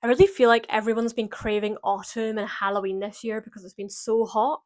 I really feel like everyone's been craving autumn and Halloween this year because it's been so hot.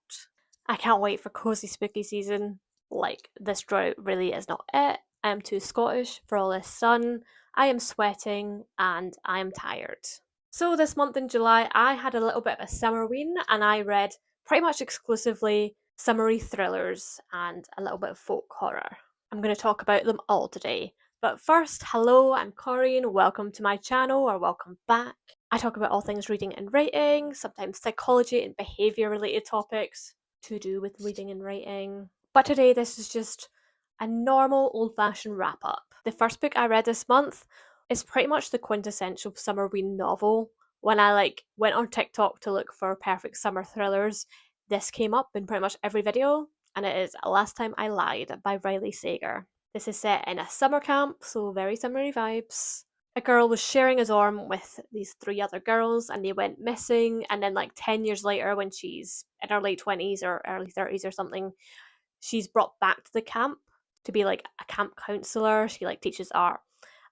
I can't wait for cozy spooky season. Like, this drought really is not it. I am too Scottish for all this sun. I am sweating and I am tired. So, this month in July, I had a little bit of a Summerween and I read pretty much exclusively summery thrillers and a little bit of folk horror. I'm going to talk about them all today. But first, hello, I'm Karin. Welcome to my channel, or welcome back. I talk about all things reading and writing, sometimes psychology and behaviour related topics to do with reading and writing. But today, this is just a normal old fashioned wrap up. The first book I read this month is pretty much the quintessential Summerween novel. When I went on TikTok to look for perfect summer thrillers, this came up in pretty much every video, and it is Last Time I Lied by Riley Sager. This is set in a summer camp, so very summery vibes. A girl was sharing a dorm with these three other girls and they went missing, and then 10 years later, when she's in her late 20s or early 30s or something, she's brought back to the camp to be a camp counselor. She teaches art,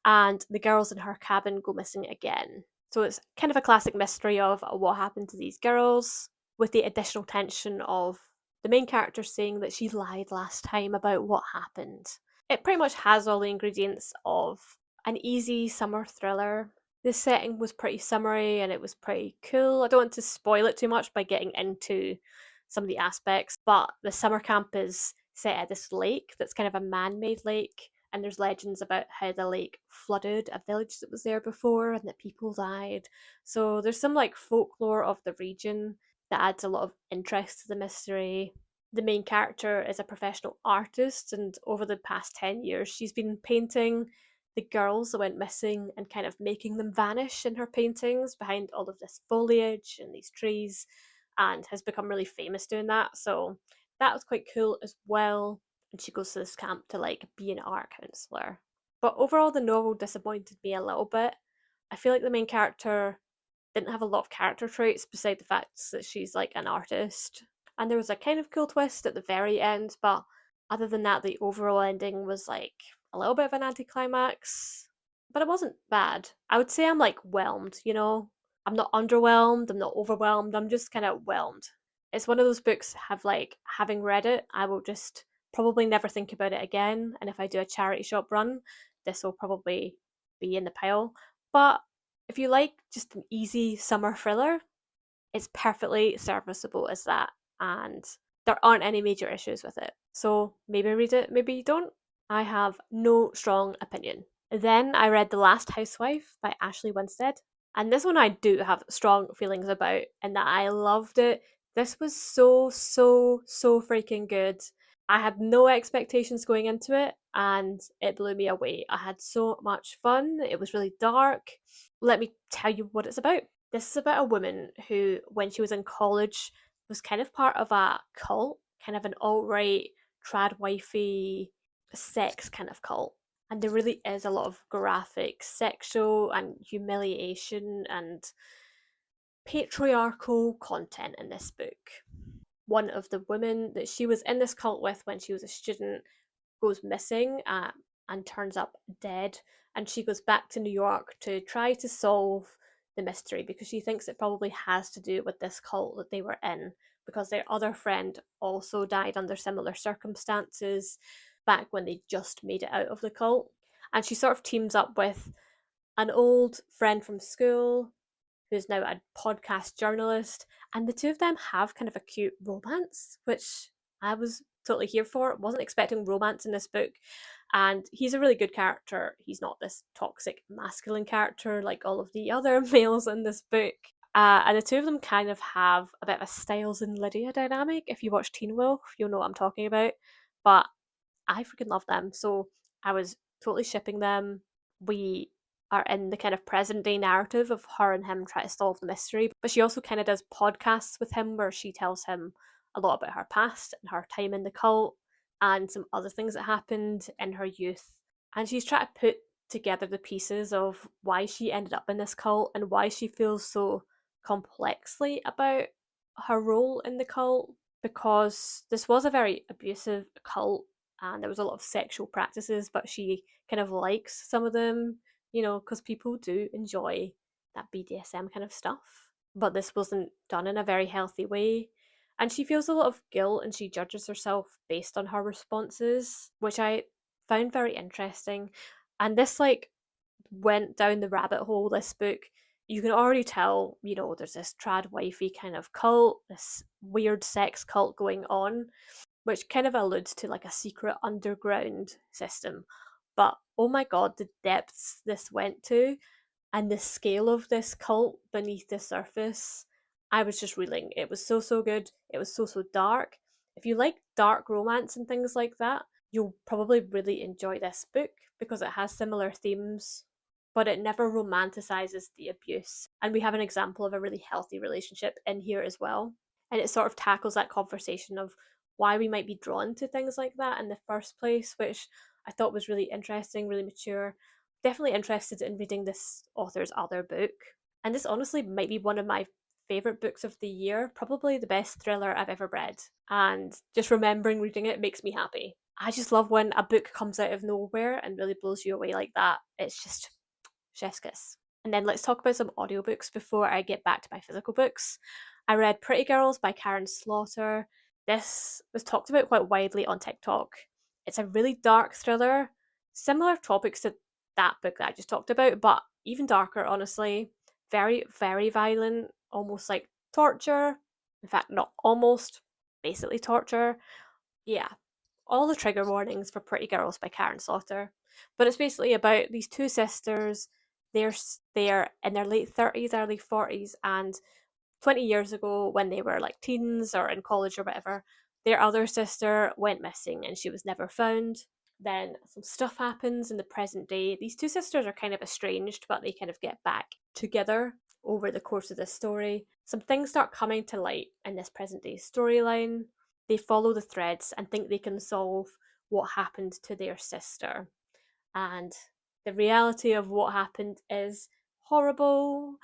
and the girls in her cabin go missing again. So it's kind of a classic mystery of what happened to these girls, with the additional tension of the main character saying that she lied last time about what happened. It pretty much has all the ingredients of an easy summer thriller. The setting was pretty summery and it was pretty cool. I don't want to spoil it too much by getting into some of the aspects, but the summer camp is set at this lake that's kind of a man made lake, and there's legends about how the lake flooded a village that was there before and that people died. So there's some folklore of the region that adds a lot of interest to the mystery. The main character is a professional artist, and over the past 10 years, she's been painting the girls that went missing and kind of making them vanish in her paintings behind all of this foliage and these trees, and has become really famous doing that. So that was quite cool as well. And she goes to this camp to be an art counselor. But overall, the novel disappointed me a little bit. I feel like the main character didn't have a lot of character traits beside the fact that she's an artist. And there was a kind of cool twist at the very end, but other than that, the overall ending was a little bit of an anticlimax. But it wasn't bad. I would say I'm whelmed, you know? I'm not underwhelmed, I'm not overwhelmed, I'm just kind of whelmed. It's one of those books have having read it, I will just probably never think about it again. And if I do a charity shop run, this will probably be in the pile. But if you like just an easy summer thriller, it's perfectly serviceable as that, and there aren't any major issues with it. So maybe read it, maybe you don't. I have no strong opinion. Then I read The Last Housewife by Ashley Winstead, and this one I do have strong feelings about, and that I loved it. This was so freaking good. I had no expectations going into it, and it blew me away. I had so much fun. It was really dark. Let me tell you what it's about. This is about a woman who, when she was in college, was kind of part of a cult, kind of an alt-right, trad wifey, sex kind of cult. And there really is a lot of graphic sexual and humiliation and patriarchal content in this book. One of the women that she was in this cult with when she was a student goes missing, and turns up dead. And she goes back to New York to try to solve the mystery because she thinks it probably has to do with this cult that they were in, because their other friend also died under similar circumstances back when they just made it out of the cult. And she sort of teams up with an old friend from school who's now a podcast journalist, and the two of them have kind of a cute romance, which I was totally here for. Wasn't expecting romance in this book, and he's a really good character. He's not this toxic masculine character like all of the other males in this book. And the two of them kind of have a bit of a Styles and Lydia dynamic. If you watch Teen Wolf, you'll know what I'm talking about. But I freaking love them, so I was totally shipping them. We are in the kind of present day narrative of her and him trying to solve the mystery, but she also kind of does podcasts with him where she tells him a lot about her past and her time in the cult and some other things that happened in her youth. And she's trying to put together the pieces of why she ended up in this cult and why she feels so complexly about her role in the cult, because this was a very abusive cult and there was a lot of sexual practices, but she kind of likes some of them, you know, because people do enjoy that BDSM kind of stuff. But this wasn't done in a very healthy way. And she feels a lot of guilt and she judges herself based on her responses, which I found very interesting. And this like went down the rabbit hole, this book. You can already tell, there's this trad wifey kind of cult, this weird sex cult going on, which kind of alludes to like a secret underground system. But oh my god, the depths this went to and the scale of this cult beneath the surface. I was just reeling. It was so, so good. It was so, so dark. If you like dark romance and things like that, you'll probably really enjoy this book because it has similar themes, but it never romanticizes the abuse. And we have an example of a really healthy relationship in here as well. And it sort of tackles that conversation of why we might be drawn to things like that in the first place, which I thought was really interesting, really mature. Definitely interested in reading this author's other book. And this honestly might be one of my favourite books of the year, probably the best thriller I've ever read. And just remembering reading it makes me happy. I just love when a book comes out of nowhere and really blows you away like that. It's just chef's kiss. And then let's talk about some audiobooks before I get back to my physical books. I read Pretty Girls by Karin Slaughter. This was talked about quite widely on TikTok. It's a really dark thriller, similar topics to that book that I just talked about, but even darker, honestly. Very, very violent, almost like torture. In fact, not almost, basically torture. Yeah, all the trigger warnings for Pretty Girls by Karin Slaughter. But it's basically about these two sisters. They're in their late 30s, early 40s, and 20 years ago, when they were like teens or in college or whatever, their other sister went missing and she was never found. Then some stuff happens in the present day. These two sisters are kind of estranged, but they kind of get back together over the course of this story. Some things start coming to light in this present day storyline. They follow the threads and think they can solve what happened to their sister. And the reality of what happened is horrible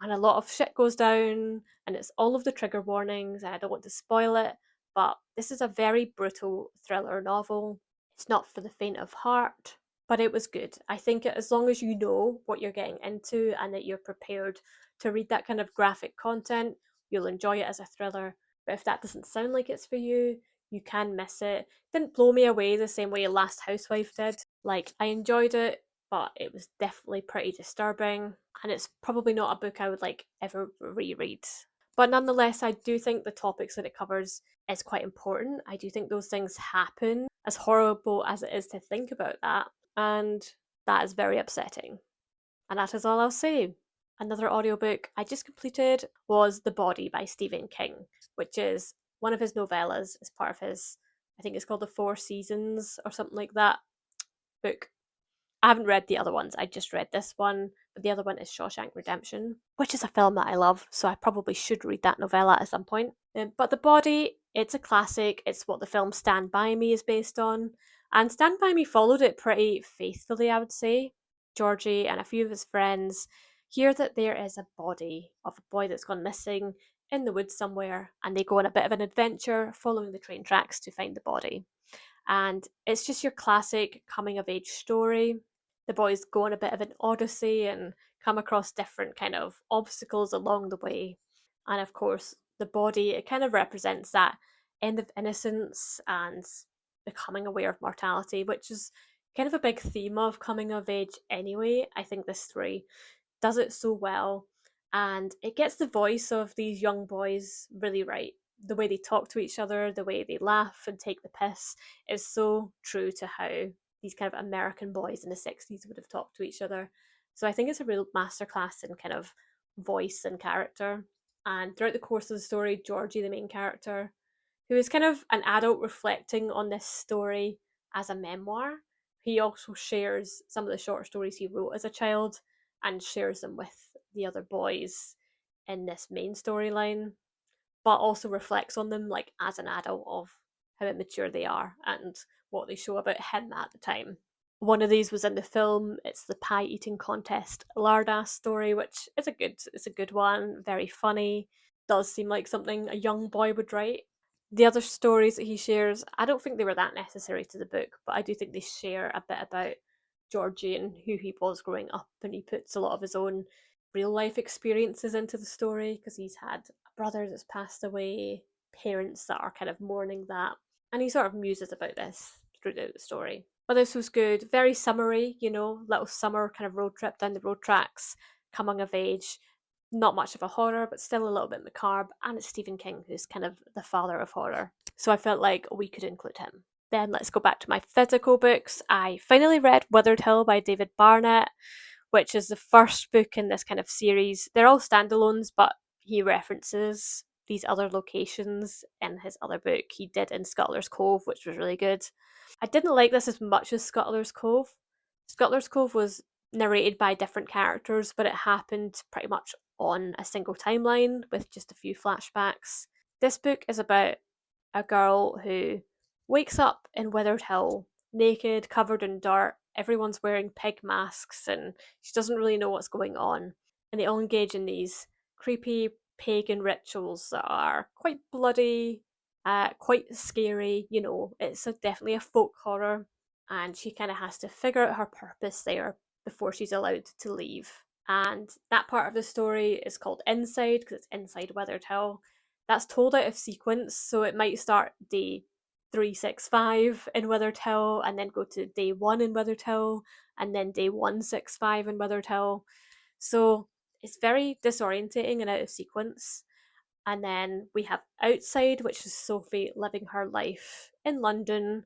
and a lot of shit goes down and it's all of the trigger warnings and I don't want to spoil it, but this is a very brutal thriller novel. It's not for the faint of heart, but it was good. I think as long as you know what you're getting into and that you're prepared to read that kind of graphic content, you'll enjoy it as a thriller. But if that doesn't sound like it's for you, you can miss it. Didn't blow me away the same way Last Housewife did. Like, I enjoyed it, but it was definitely pretty disturbing, and it's probably not a book I would like ever reread. But nonetheless, I do think the topics that it covers is quite important. I do think those things happen, as horrible as it is to think about that, and that is very upsetting. And that is all I'll say. Another audiobook I just completed was The Body by Stephen King, which is one of his novellas as part of his, I think it's called The Four Seasons or something like that book. I haven't read the other ones, I just read this one, but the other one is Shawshank Redemption, which is a film that I love, so I probably should read that novella at some point. But The Body, it's a classic, it's what the film Stand By Me is based on, and Stand By Me followed it pretty faithfully, I would say. Georgie and a few of his friends hear that there is a body of a boy that's gone missing in the woods somewhere, and they go on a bit of an adventure following the train tracks to find the body. And it's just your classic coming of age story. The boys go on a bit of an odyssey and come across different kind of obstacles along the way. And of course, the body, it kind of represents that end of innocence and becoming aware of mortality, which is kind of a big theme of coming of age anyway. I think this story does it so well. And it gets the voice of these young boys really right. The way they talk to each other, the way they laugh and take the piss is so true to how these kind of American boys in the 60s would have talked to each other. So I think it's a real masterclass in kind of voice and character. And throughout the course of the story, Georgie, the main character, who is kind of an adult reflecting on this story as a memoir, he also shares some of the short stories he wrote as a child and shares them with the other boys in this main storyline, but also reflects on them like as an adult of how immature they are and what they show about him at the time. One of these was in the film. It's the pie eating contest lardass story, which is it's a good one, very funny. Does seem like something a young boy would write. The other stories that he shares, I don't think they were that necessary to the book, but I do think they share a bit about Georgie and who he was growing up, and he puts a lot of his own real life experiences into the story because he's had a brother that's passed away, parents that are kind of mourning that, and he sort of muses about this throughout the story. But this was good, very summery, little summer kind of road trip down the road tracks, coming of age. Not much of a horror, but still a little bit macabre, and it's Stephen King, who's kind of the father of horror. So I felt like we could include him. Then let's go back to my physical books. I finally read Withered by David Barnet, which is the first book in this kind of series. They're all standalones, but he references these other locations in his other book he did in Scuttler's Cove, which was really good. I didn't like this as much as Scuttler's Cove. Scuttler's Cove was narrated by different characters, but it happened pretty much on a single timeline with just a few flashbacks. This book is about a girl who wakes up in Withered naked, covered in dirt. Everyone's wearing pig masks, and she doesn't really know what's going on. And they all engage in these creepy pagan rituals that are quite bloody, quite scary. It's definitely a folk horror, and she kind of has to figure out her purpose there before she's allowed to leave. And that part of the story is called Inside because it's inside Withered. That's told out of sequence, so it might start day 365 in Withered and then go to day 1 in Withered and then day 165 in Withered. So it's very disorientating and out of sequence. And then we have Outside, which is Sophie living her life in London,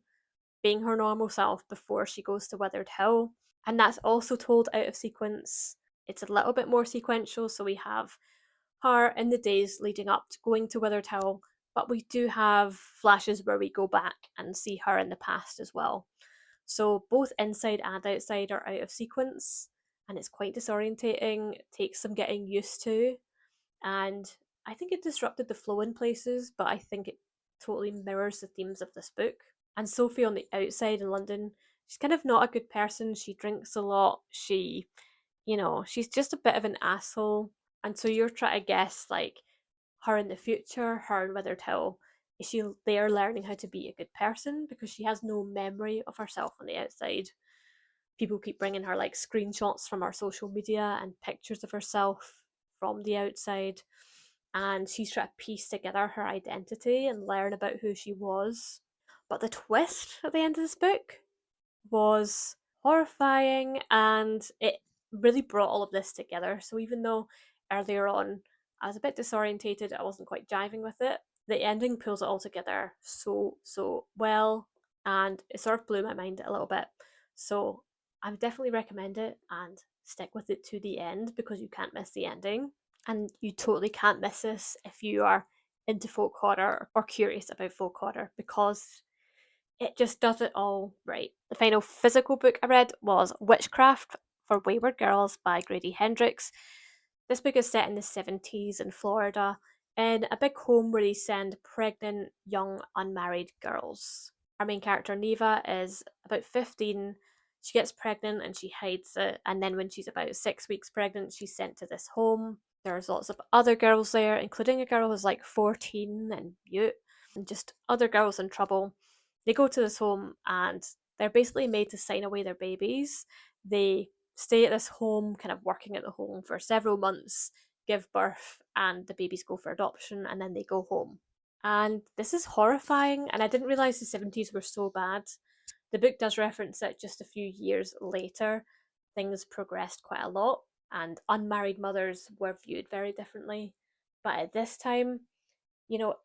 being her normal self before she goes to Withered. And that's also told out of sequence. It's a little bit more sequential, so we have her in the days leading up to going to Withered, but we do have flashes where we go back and see her in the past as well. So both Inside and Outside are out of sequence, and it's quite disorientating. It takes some getting used to, and I think it disrupted the flow in places, but I think it totally mirrors the themes of this book. And Sophie on the outside in London, she's kind of not a good person. She drinks a lot. She's just a bit of an asshole. And so you're trying to guess, like, her in the future, her in Withered is she there learning how to be a good person? Because she has no memory of herself on the outside. People keep bringing her, like, screenshots from her social media and pictures of herself from the outside. And she's trying to piece together her identity and learn about who she was. But the twist at the end of this book was horrifying, and it really brought all of this together. So even though earlier on I was a bit disorientated, I wasn't quite jiving with it, the ending pulls it all together so well, and it sort of blew my mind a little bit. So I would definitely recommend it and stick with it to the end because you can't miss the ending. And you totally can't miss this if you are into folk horror or curious about folk horror because it just does it all right. The final physical book I read was Witchcraft for Wayward Girls by Grady Hendrix. This book is set in the 70s in Florida in a big home where they send pregnant, young, unmarried girls. Our main character, Neva, is about 15. She gets pregnant and she hides it, and then when she's about 6 weeks pregnant, she's sent to this home. There's lots of other girls there, including a girl who's like 14 and mute, and just other girls in trouble. They go to this home and they're basically made to sign away their babies. They stay at this home, kind of working at the home for several months, give birth, and the babies go for adoption, and then they go home. And this is horrifying, and I didn't realise the 70s were so bad. The book does reference it just a few years later. Things progressed quite a lot, and unmarried mothers were viewed very differently. But at this time,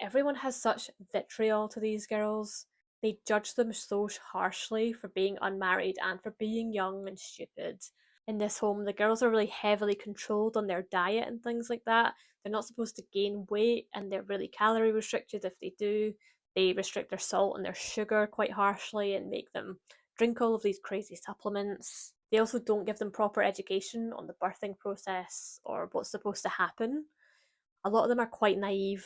everyone has such vitriol to these girls. They judge them so harshly for being unmarried and for being young and stupid. In this home, the girls are really heavily controlled on their diet and things like that. They're not supposed to gain weight, and they're really calorie restricted if they do. They restrict their salt and their sugar quite harshly and make them drink all of these crazy supplements. They also don't give them proper education on the birthing process or what's supposed to happen. A lot of them are quite naive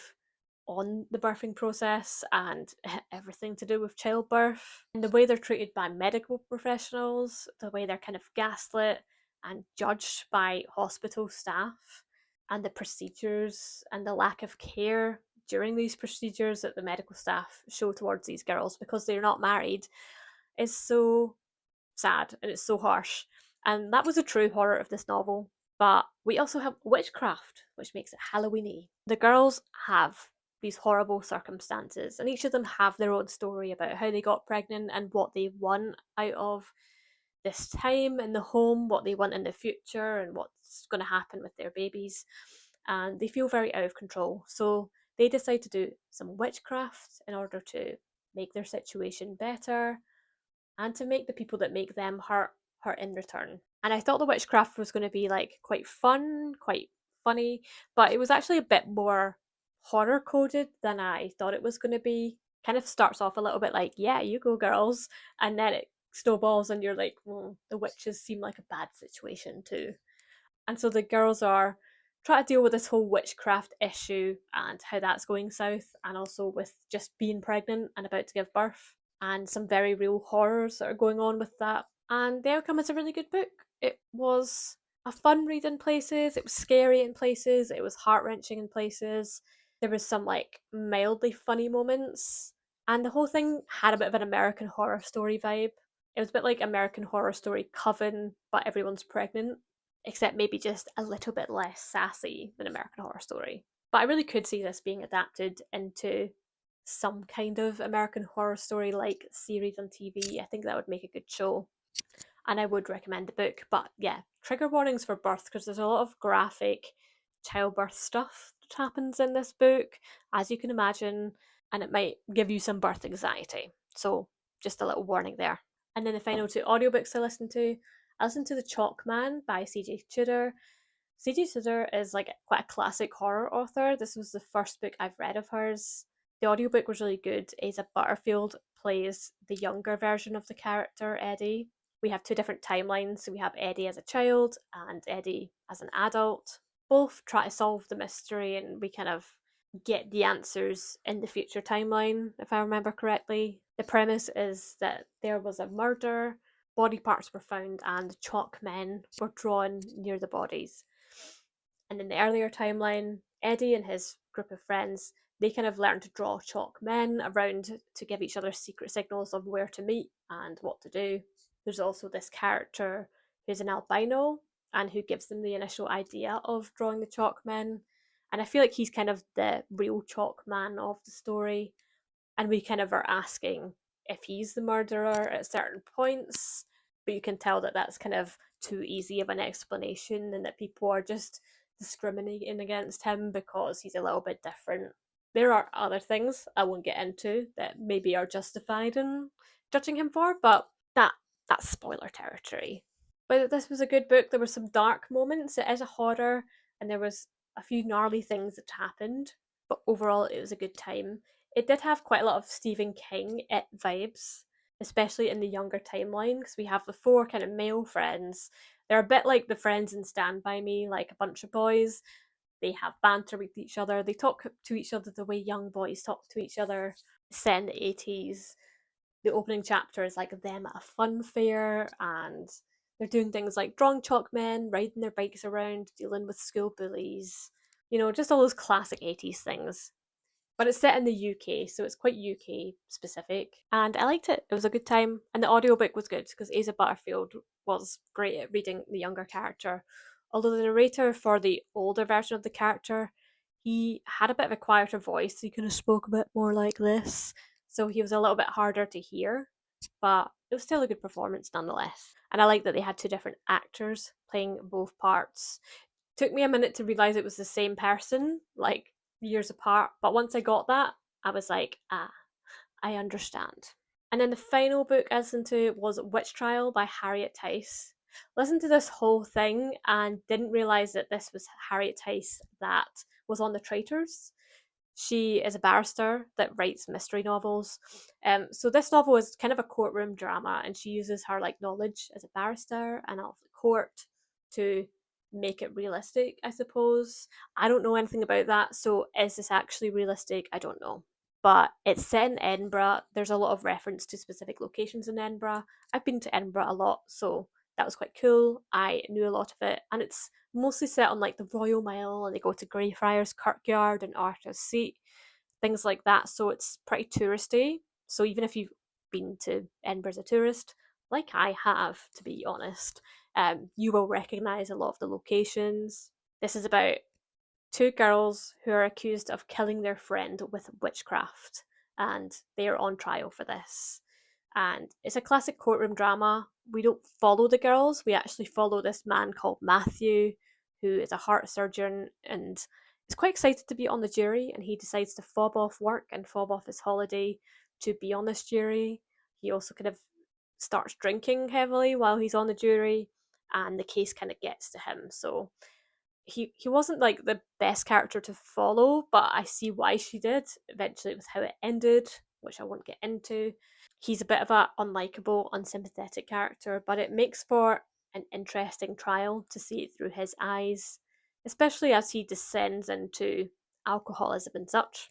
on the birthing process and everything to do with childbirth, and the way they're treated by medical professionals, the way they're kind of gaslit and judged by hospital staff, and the procedures and the lack of care during these procedures that the medical staff show towards these girls because they're not married is so sad and it's so harsh. And that was a true horror of this novel. But we also have Witchcraft, which makes it Halloweeny. The girls have these horrible circumstances, and each of them have their own story about how they got pregnant and what they want out of this time in the home, what they want in the future, and what's going to happen with their babies. And they feel very out of control. So they decide to do some witchcraft in order to make their situation better and to make the people that make them hurt in return. And I thought the witchcraft was going to be like quite fun, quite funny, but it was actually a bit more horror coded than I thought it was going to be. Kind of starts off a little bit like, yeah, you go girls, and then it snowballs and you're like, the witches seem like a bad situation too. And so the girls are trying to deal with this whole witchcraft issue and how that's going south, and also with just being pregnant and about to give birth, and some very real horrors that are going on with that. And the outcome is a really good book. It was a fun read in places, it was scary in places, it was heart wrenching in places. There was some like mildly funny moments, and the whole thing had a bit of an American Horror Story vibe. It was a bit like American Horror Story Coven, but everyone's pregnant, except maybe just a little bit less sassy than American Horror Story. But I really could see this being adapted into some kind of American Horror Story like series on TV. I think that would make a good show. And I would recommend the book. But yeah, trigger warnings for birth, because there's a lot of graphic childbirth stuff that happens in this book, as you can imagine, and it might give you some birth anxiety. So just a little warning there. And then the final two audiobooks I listened to The Chalk Man by CJ Tudor. CJ Tudor is like quite a classic horror author. This was the first book I've read of hers. The audiobook was really good. Asa Butterfield plays the younger version of the character, Eddie. We have two different timelines. So we have Eddie as a child and Eddie as an adult. Both try to solve the mystery, and we kind of get the answers in the future timeline, if I remember correctly. The premise is that there was a murder, body parts were found, and chalk men were drawn near the bodies. And in the earlier timeline, Eddie and his group of friends, they kind of learned to draw chalk men around to give each other secret signals of where to meet and what to do. There's also this character who's an albino and who gives them the initial idea of drawing the chalk men. And I feel like he's kind of the real chalk man of the story. And we kind of are asking if he's the murderer at certain points, but you can tell that that's kind of too easy of an explanation, and that people are just discriminating against him because he's a little bit different. There are other things I won't get into that maybe are justified in judging him for, but that's spoiler territory. But this was a good book. There were some dark moments. It is a horror, and there was a few gnarly things that happened, but overall it was a good time. It did have quite a lot of Stephen King vibes, especially in the younger timeline, because we have the four kind of male friends. They're a bit like the friends in Stand By Me, like a bunch of boys. They have banter with each other. They talk to each other the way young boys talk to each other. Set in the 80s. The opening chapter is like them at a fun fair, and they're doing things like drawing chalk men, riding their bikes around, dealing with school bullies. Just all those classic 80s things. But it's set in the UK, so it's quite UK specific. And I liked it. It was a good time. And the audiobook was good because Asa Butterfield was great at reading the younger character. Although the narrator for the older version of the character, he had a bit of a quieter voice. He kind of spoke a bit more like this. So he was a little bit harder to hear. But it was still a good performance nonetheless. And I like that they had two different actors playing both parts. Took me a minute to realise it was the same person, like years apart. But once I got that, I was like, I understand. And then the final book I listened to was Witch Trial by Harriet Tyce. Listened to this whole thing and didn't realise that this was Harriet Tyce that was on The Traitors. She is a barrister that writes mystery novels. So this novel is kind of a courtroom drama, and she uses her like knowledge as a barrister and of the court to make it realistic, I suppose. I don't know anything about that, so is this actually realistic? I don't know. But it's set in Edinburgh. There's a lot of reference to specific locations in Edinburgh. I've been to Edinburgh a lot, so that was quite cool. I knew a lot of it, and it's mostly set on like the Royal Mile, and they go to Greyfriars Kirkyard and Arthur's Seat, things like that. So it's pretty touristy. So even if you've been to Edinburgh as a tourist, like I have, to be honest, You will recognise a lot of the locations. This is about two girls who are accused of killing their friend with witchcraft, and they are on trial for this. And it's a classic courtroom drama. We don't follow the girls, we actually follow this man called Matthew, who is a heart surgeon and is quite excited to be on the jury. And he decides to fob off work and fob off his holiday to be on this jury. He also kind of starts drinking heavily while he's on the jury, and the case kind of gets to him. So he wasn't like the best character to follow, but I see why she did eventually with how it ended, which I won't get into. He's a bit of a unlikable, unsympathetic character, but it makes for an interesting trial to see it through his eyes, especially as he descends into alcoholism and such.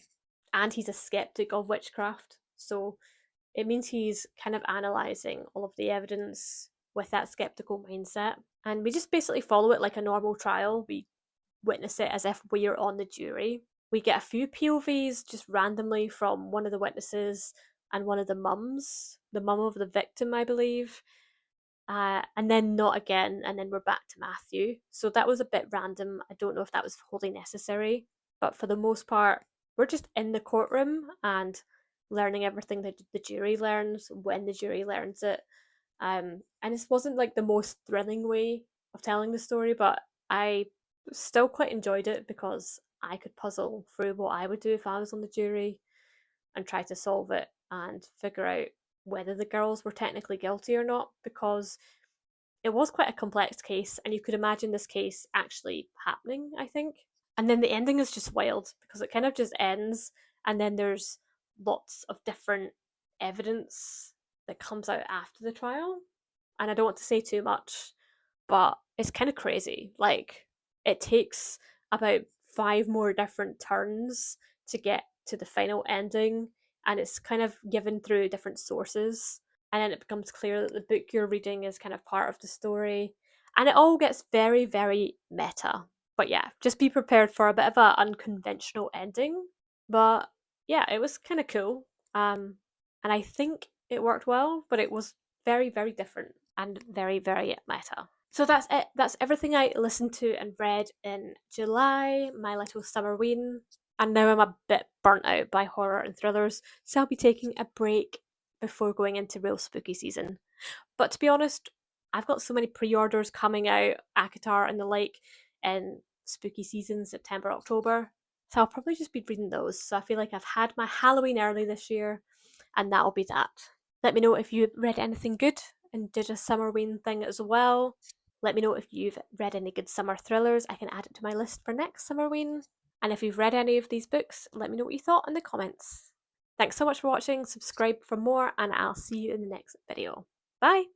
And he's a skeptic of witchcraft, so it means he's kind of analysing all of the evidence with that skeptical mindset. And we just basically follow it like a normal trial. We witness it as if we're on the jury. We get a few POVs just randomly from one of the witnesses and one of the mums, the mum of the victim, I believe. And then not again, and then we're back to Matthew. So that was a bit random. I don't know if that was wholly necessary, but for the most part, we're just in the courtroom and learning everything that the jury learns when the jury learns it. And this wasn't like the most thrilling way of telling the story, but I still quite enjoyed it because I could puzzle through what I would do if I was on the jury and try to solve it and figure out whether the girls were technically guilty or not, because it was quite a complex case and you could imagine this case actually happening, I think. And then the ending is just wild because it kind of just ends, and then there's lots of different evidence that comes out after the trial. And I don't want to say too much, but it's kind of crazy. Like, it takes about five more different turns to get to the final ending, and it's kind of given through different sources. And then it becomes clear that the book you're reading is kind of part of the story. And it all gets very, very meta. But yeah, just be prepared for a bit of an unconventional ending. But yeah, it was kind of cool. And I think it worked well, but it was very, very different and very, very meta. So that's it. That's everything I listened to and read in July, my little Summerween. And now I'm a bit burnt out by horror and thrillers, so I'll be taking a break before going into real spooky season. But to be honest, I've got so many pre-orders coming out, ACOTAR and the like, in spooky season, September, October. So I'll probably just be reading those. So I feel like I've had my Halloween early this year, and that'll be that. Let me know if you read anything good and did a Summerween thing as well. Let me know if you've read any good summer thrillers. I can add it to my list for next Summerween. And if you've read any of these books, let me know what you thought in the comments. Thanks so much for watching, subscribe for more, and I'll see you in the next video. Bye!